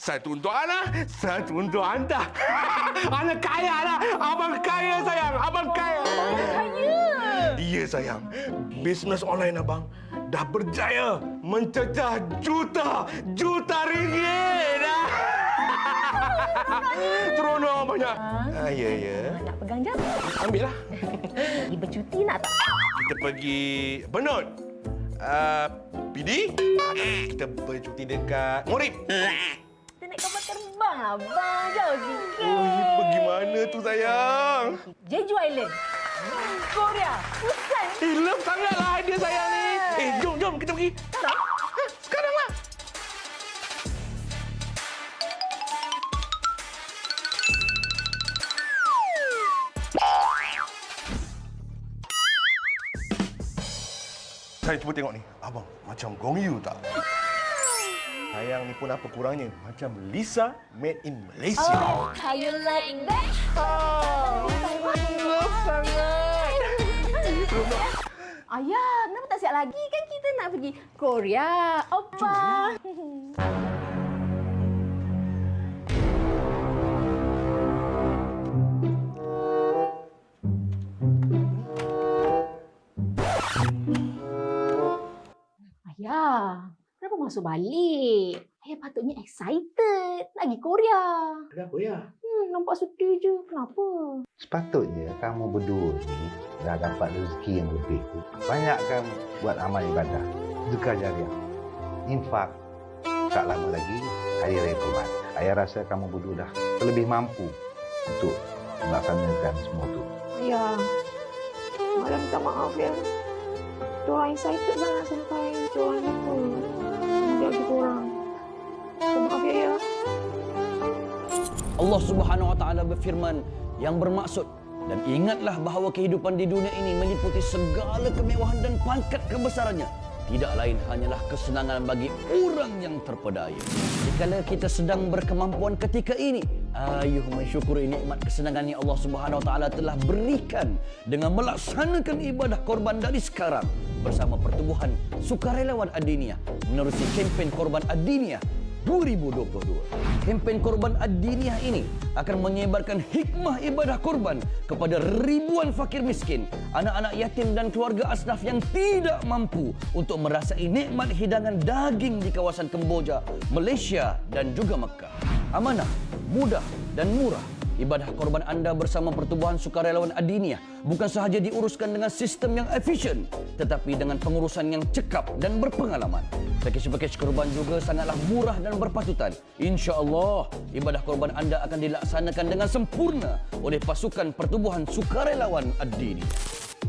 Satu untuk Ana, satu untuk anda. Ana kaya lah. Abang kaya sayang. Abang kaya. Kaya. Iya sayang. Bisnes online abang dah berjaya mencecah juta ringgit. Seronok banyak. Ya. Nak pegang jam? Ambil lah. Pergi bercuti nak tak? Kita pergi Benut. PD. Kita bercuti dekat Morib. Kita naik kapal terbang lah, abang. Jauh sikit. Oh, pergi mana tu sayang? Jeju Island. Korea. Bukan. Love sangatlah dia sayang ni. Jom kita pergi. Sekarang? Sekarang lah. Saya cuba tengok ni. Abang, macam Gong Yu tak? Sayang ni pun apa kurangnya? Macam Lisa made in Malaysia. Oh, how you like that? Love sangat. Ayah, kenapa tak siap lagi? Kan kita nak pergi Korea. Opa. Ayah, kenapa masuk balik? Ayah patutnya excited. Nak pergi Korea. Kenapa ya? Nampak sedih je. Kenapa? Sepatutnya kamu berdua ni dah dapat rezeki yang lebih. Banyakkan buat amal ibadah, sedekah jariah, infak. Tak lama lagi Hari Raya Kurban. Ayah rasa kamu berdua dah terlebih mampu untuk melaksanakan semua itu. Ya. Malam minta maaf ya. Diorang excited sangat sampai diorang lupa. Menjauh kita orang. Maaf ya. Allah Subhanahu Wa Taala berfirman yang bermaksud, dan ingatlah bahawa kehidupan di dunia ini meliputi segala kemewahan dan pangkat kebesarannya. Tidak lain hanyalah kesenangan bagi orang yang terpedaya. Jikalau kita sedang berkemampuan ketika ini, ayuh mensyukuri nikmat kesenangan yang Allah Subhanahu Wa Taala telah berikan dengan melaksanakan ibadah korban dari sekarang bersama Pertubuhan Sukarelawan Ad-Diniyah menerusi kempen Korban Ad-Diniyah 2022. Kempen Korban Ad-Diniyah ini akan menyebarkan hikmah ibadah korban kepada ribuan fakir miskin, anak-anak yatim dan keluarga asnaf yang tidak mampu untuk merasai nikmat hidangan daging di kawasan Kemboja, Malaysia dan juga Mekah. Amanah, mudah dan murah. Ibadah korban anda bersama Pertubuhan Sukarelawan Ad-Diniyah bukan sahaja diuruskan dengan sistem yang efisien, tetapi dengan pengurusan yang cekap dan berpengalaman. Pakej-pakej korban juga sangatlah murah dan berpatutan. Insya-Allah, ibadah korban anda akan dilaksanakan dengan sempurna oleh pasukan Pertubuhan Sukarelawan Ad-Diniyah.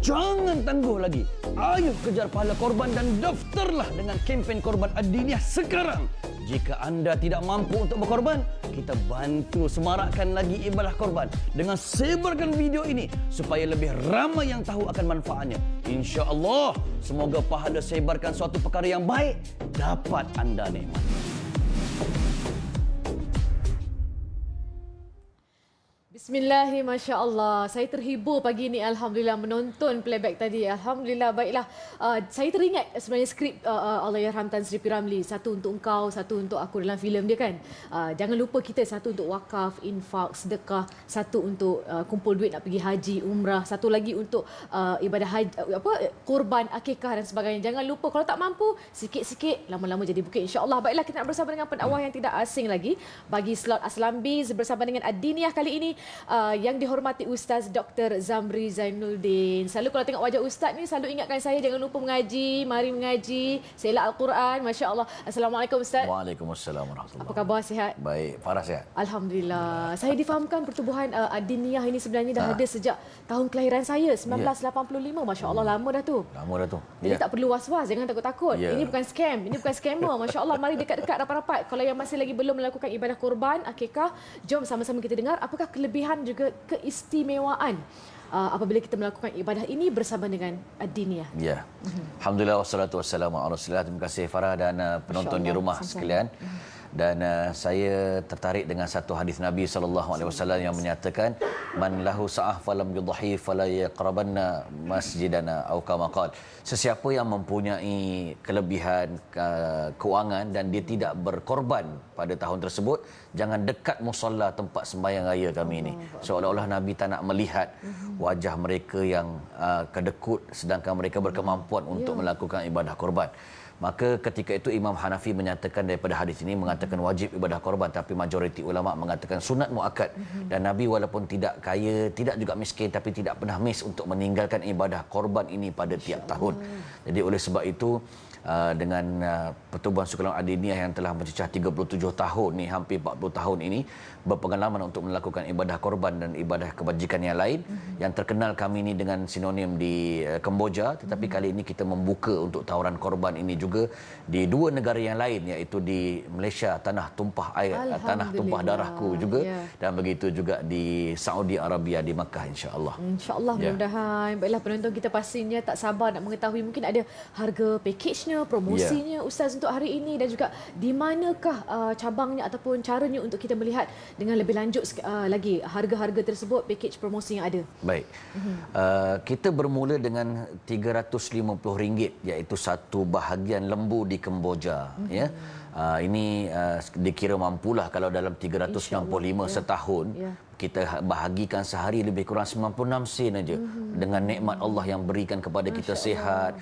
Jangan tangguh lagi. Ayuh kejar pahala korban dan daftarlah dengan kempen Korban Ad-Diniyah sekarang. Jika anda tidak mampu untuk berkorban, kita bantu semarakkan lagi ibadah korban dengan sebarkan video ini supaya lebih ramai yang tahu akan manfaatnya. Insya-Allah, semoga pahala sebarkan suatu perkara yang baik dapat anda nikmati. Bismillahirrahmanirrahim. Masya Allah. Saya terhibur pagi ini. Alhamdulillah menonton playback tadi. Alhamdulillah. Baiklah. Saya teringat sebenarnya skrip Allahyarham Tan Sri P. Ramlee. Satu untuk engkau, satu untuk aku dalam filem dia kan. Jangan lupa kita satu untuk wakaf, infak, sedekah. Satu untuk kumpul duit nak pergi haji, umrah. Satu lagi untuk ibadah haji, korban, akikah dan sebagainya. Jangan lupa kalau tak mampu, sikit-sikit lama-lama jadi bukit insya-Allah. Baiklah, kita nak bersama dengan pendakwah yang tidak asing lagi bagi slot Aslambi bersama dengan Ad-Diniyah kali ini. Yang dihormati Ustaz Dr. Zamri Zainuddin. Selalu kalau tengok wajah Ustaz ni selalu ingatkan saya jangan lupa mengaji, mari mengaji, selak Al-Quran. Masya Allah. Assalamualaikum Ustaz. Waalaikumsalam warahmatullahi Apa khabar, sihat? Baik, Farah sihat? Alhamdulillah. Saya difahamkan Pertubuhan Ad-Diniyah ini sebenarnya dah ada sejak tahun kelahiran saya 1985. Masya Allah, lama dah tu. Lama dah tu. Jadi tak perlu was-was, jangan takut-takut. Ini bukan scam, ini bukan scammer. Masya Allah, mari dekat-dekat rapat-rapat. Kalau yang masih lagi belum melakukan ibadah korban, akikah, jom sama-sama kita dengar apakah kelebihan juga keistimewaan apabila kita melakukan ibadah ini bersama dengan Ad-Diniyah. Ya. Alhamdulillah wassalatu wassalamu ala Rasulillah. Terima kasih Farah dan penonton di rumah sekalian. Dan saya tertarik dengan satu hadis Nabi SAW yang menyatakan, man lahu sa'ah falam yudhi fala yaqrabanna masjidana atau kama qala. Sesiapa yang mempunyai kelebihan keuangan dan dia tidak berkorban pada tahun tersebut, jangan dekat musalla tempat sembahyang raya kami ini. Seolah-olah Nabi tak nak melihat wajah mereka yang kedekut sedangkan mereka berkemampuan untuk melakukan ibadah korban. Maka ketika itu Imam Hanafi menyatakan daripada hadis ini mengatakan wajib ibadah korban, tapi majoriti ulama mengatakan sunat muakkad. Dan Nabi walaupun tidak kaya, tidak juga miskin, tapi tidak pernah miss untuk meninggalkan ibadah korban ini pada tiap tahun. Jadi oleh sebab itu dengan Pertubuhan Sukarelawan Adiniyah yang telah mencecah 37 tahun ni, hampir 40 tahun ini, berpengalaman untuk melakukan ibadah korban dan ibadah kebajikan yang lain. Yang terkenal kami ini dengan sinonim di Kemboja, tetapi kali ini kita membuka untuk tawaran korban ini juga di dua negara yang lain, iaitu di Malaysia, tanah tumpah air, tanah tumpah darahku juga, dan begitu juga di Saudi Arabia, di Makkah, insya-Allah. InsyaAllah, mudah-mudahan. Baiklah, penonton kita pastinya tak sabar nak mengetahui mungkin ada harga pakejnya, promosinya Ustaz untuk hari ini, dan juga di manakah cabangnya ataupun caranya untuk kita melihat dengan lebih lanjut lagi harga-harga tersebut, pakej promosi yang ada. Baik. Kita bermula dengan RM350, iaitu satu bahagian lembu di Kemboja. Ya. Ini dikira mampulah kalau dalam 365 setahun. Kita bahagikan sehari lebih kurang 96 sen aja, dengan nikmat Allah yang berikan kepada kita sihat,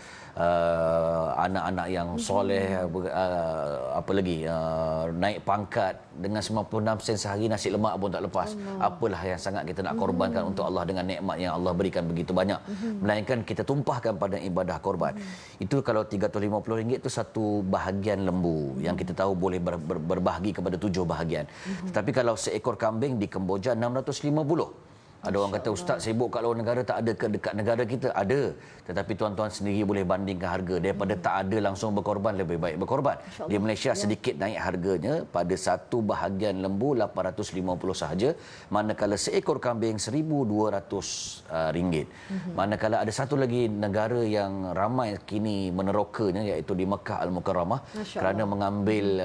anak-anak yang soleh, apa lagi, naik pangkat. Dengan 96 sen sehari, nasi lemak pun tak lepas. Apalah yang sangat kita nak korbankan untuk Allah dengan nikmat yang Allah berikan begitu banyak, melainkan kita tumpahkan pada ibadah korban. Itu kalau RM350 itu satu bahagian lembu yang kita tahu boleh berbahagi kepada 7 bahagian. Tetapi kalau seekor kambing di Kemboja 650. Ada orang kata, Ustaz sibuk kat luar negara, tak ada ke dekat negara kita? Ada. Tetapi tuan-tuan sendiri boleh bandingkan harga. Daripada tak ada langsung berkorban, lebih baik berkorban. Di Malaysia sedikit naik harganya, pada satu bahagian lembu 850 sahaja, manakala seekor kambing RM1,200. Manakala ada satu lagi negara yang ramai kini menerokanya, iaitu di Mekah Al-Mukarramah, kerana mengambil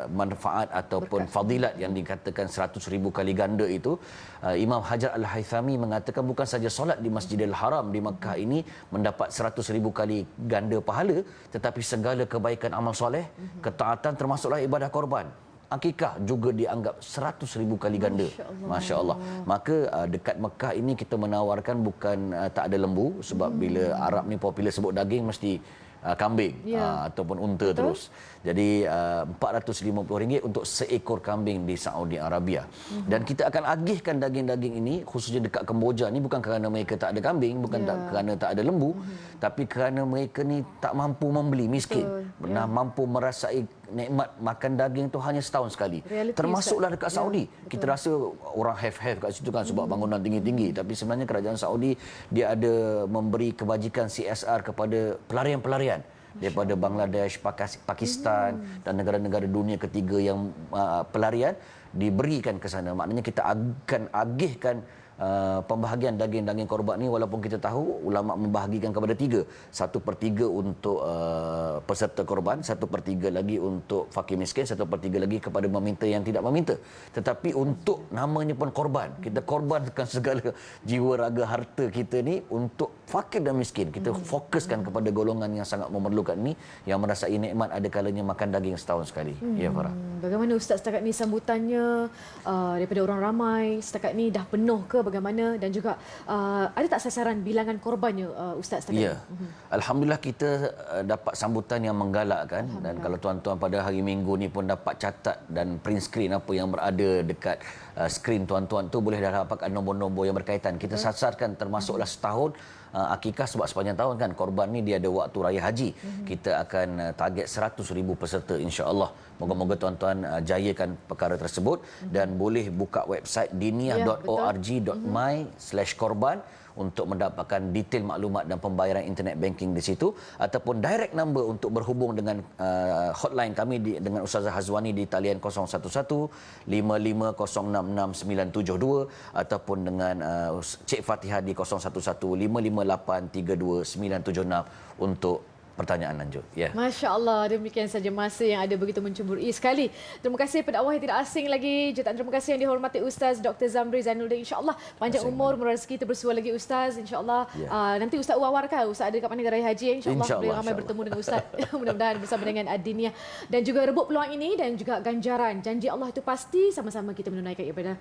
manfaat ataupun fadilat yang dikatakan 100,000 kali ganda itu. Imam Hajar Al-Haythami mengatakan bukan saja solat di Masjidil Haram di Makkah ini mendapat 100,000 kali ganda pahala, tetapi segala kebaikan amal soleh, ketaatan termasuklah ibadah korban, akikah juga dianggap 100,000 kali ganda. Masya Allah. Maka dekat Mekah ini kita menawarkan bukan tak ada lembu, sebab bila Arab ni popular sebut daging mesti kambing ataupun unta. Betul. Terus. Jadi RM450 untuk seekor kambing di Saudi Arabia. Dan kita akan agihkan daging-daging ini khususnya dekat Kemboja ni bukan kerana mereka tak ada kambing, bukan kerana tak ada lembu, tapi kerana mereka ni tak mampu membeli, miskin. Mampu merasai nikmat makan daging tu hanya setahun sekali. Termasuklah dekat Saudi. Kita rasa orang have kat situ kan sebab bangunan tinggi-tinggi, tapi sebenarnya kerajaan Saudi dia ada memberi kebajikan CSR kepada pelarian-pelarian daripada Bangladesh, Pakistan dan negara-negara dunia ketiga yang pelarian diberikan ke sana. Maknanya kita akan agihkan pembahagian daging-daging korban ni, walaupun kita tahu ulama membahagikan kepada 3. 1/3 untuk peserta korban, 1/3 lagi untuk fakir miskin, 1/3 lagi kepada meminta yang tidak meminta. Tetapi untuk namanya pun korban, kita korbankan segala jiwa, raga, harta kita ni untuk fakir dan miskin. Kita fokuskan kepada golongan yang sangat memerlukan ni, yang merasai nikmat ada kalanya makan daging setahun sekali. Ya, Farah. Bagaimana Ustaz setakat ni sambutannya daripada orang ramai? Setakat ni dah penuh ke bagaimana, dan juga ada tak sasaran bilangan korbannya Ustaz setakat ni? Alhamdulillah kita dapat sambutan yang menggalakkan, dan kalau tuan-tuan pada hari Minggu ni pun dapat catat dan print screen apa yang berada dekat skrin tuan-tuan tu, boleh dah dapatkan nombor-nombor yang berkaitan. Kita sasarkan termasuklah setahun akikah, sebab sepanjang tahun kan korban ni dia ada waktu raya haji. Kita akan target 100,000 peserta, insya-Allah. Moga-moga tuan-tuan jayakan perkara tersebut, dan boleh buka website diniyah.org.my/korban untuk mendapatkan detail maklumat dan pembayaran internet banking di situ, ataupun direct number untuk berhubung dengan hotline kami dengan Ustazah Hazwani di talian 011-55066972, ataupun dengan Cik Fatihah di 011-558-32976 untuk pertanyaan lanjut. Ya. Masya Allah, demikian saja masa yang ada begitu mencemburui sekali. Terima kasih pada Allah yang tidak asing lagi. Jutaan terima kasih yang dihormati Ustaz Dr. Zamri Zainuddin. InsyaAllah panjang umur, murah rezeki, terbersuah lagi Ustaz. InsyaAllah nanti Ustaz Wawar kan, Ustaz ada kat mana Raya Haji. InsyaAllah boleh ramai bertemu dengan Ustaz. Mudah-mudahan bersama dengan Ad-Diniyah. Dan juga rebut peluang ini dan juga ganjaran. Janji Allah itu pasti sama-sama kita menunaikan ibadah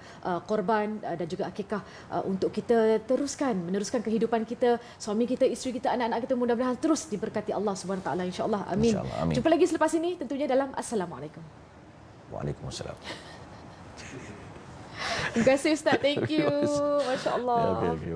korban dan juga akikah untuk kita meneruskan kehidupan kita, suami kita, isteri kita, anak-anak kita, mudah-mudahan terus diberkati Allah Subhanahu Wa Taala, insya-Allah. Amin. InsyaAllah, amin. Jumpa lagi selepas ini tentunya dalam Assalamualaikum. Waalaikumsalam. Terima kasih Ustaz. Thank you. Masya-Allah. Okay.